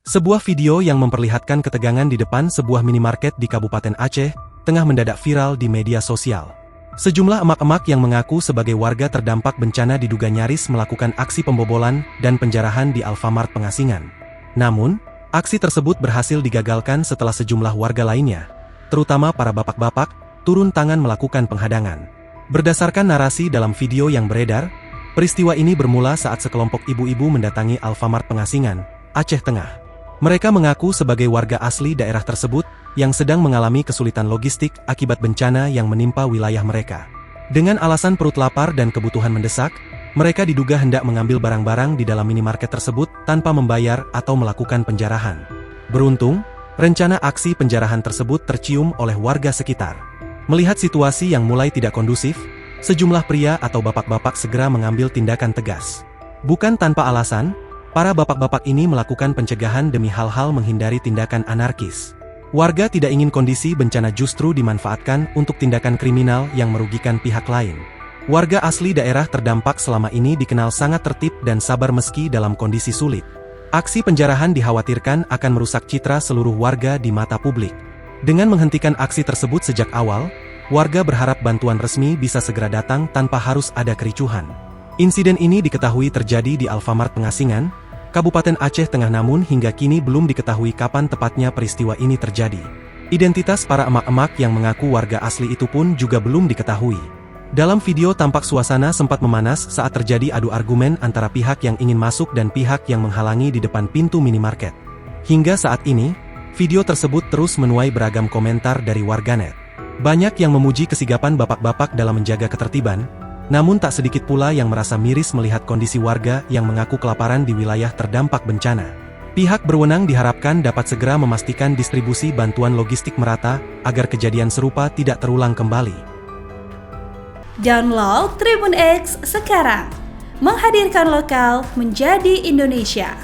Sebuah video yang memperlihatkan ketegangan di depan sebuah minimarket di Kabupaten Aceh, tengah mendadak viral di media sosial. Sejumlah emak-emak yang mengaku sebagai warga terdampak bencana diduga nyaris melakukan aksi pembobolan dan penjarahan di Alfamart Pengasingan. Namun, aksi tersebut berhasil digagalkan setelah sejumlah warga lainnya, terutama para bapak-bapak, turun tangan melakukan penghadangan. Berdasarkan narasi dalam video yang beredar, peristiwa ini bermula saat sekelompok ibu-ibu mendatangi Alfamart Pengasingan, Aceh Tengah. Mereka mengaku sebagai warga asli daerah tersebut, yang sedang mengalami kesulitan logistik akibat bencana yang menimpa wilayah mereka. Dengan alasan perut lapar dan kebutuhan mendesak, mereka diduga hendak mengambil barang-barang di dalam minimarket tersebut tanpa membayar atau melakukan penjarahan. Beruntung, rencana aksi penjarahan tersebut tercium oleh warga sekitar. Melihat situasi yang mulai tidak kondusif, sejumlah pria atau bapak-bapak segera mengambil tindakan tegas. Bukan tanpa alasan, para bapak-bapak ini melakukan pencegahan demi hal-hal menghindari tindakan anarkis. Warga tidak ingin kondisi bencana justru dimanfaatkan untuk tindakan kriminal yang merugikan pihak lain. Warga asli daerah terdampak selama ini dikenal sangat tertib dan sabar meski dalam kondisi sulit. Aksi penjarahan dikhawatirkan akan merusak citra seluruh warga di mata publik. Dengan menghentikan aksi tersebut sejak awal, warga berharap bantuan resmi bisa segera datang tanpa harus ada kericuhan. Insiden ini diketahui terjadi di Alfamart Pengasingan, Kabupaten Aceh Tengah, namun hingga kini belum diketahui kapan tepatnya peristiwa ini terjadi. Identitas para emak-emak yang mengaku warga asli itu pun juga belum diketahui. Dalam video tampak suasana sempat memanas saat terjadi adu argumen antara pihak yang ingin masuk dan pihak yang menghalangi di depan pintu minimarket. Hingga saat ini, video tersebut terus menuai beragam komentar dari warganet. Banyak yang memuji kesigapan bapak-bapak dalam menjaga ketertiban, namun tak sedikit pula yang merasa miris melihat kondisi warga yang mengaku kelaparan di wilayah terdampak bencana. Pihak berwenang diharapkan dapat segera memastikan distribusi bantuan logistik merata, agar kejadian serupa tidak terulang kembali. Download Tribun X sekarang, menghadirkan lokal menjadi Indonesia.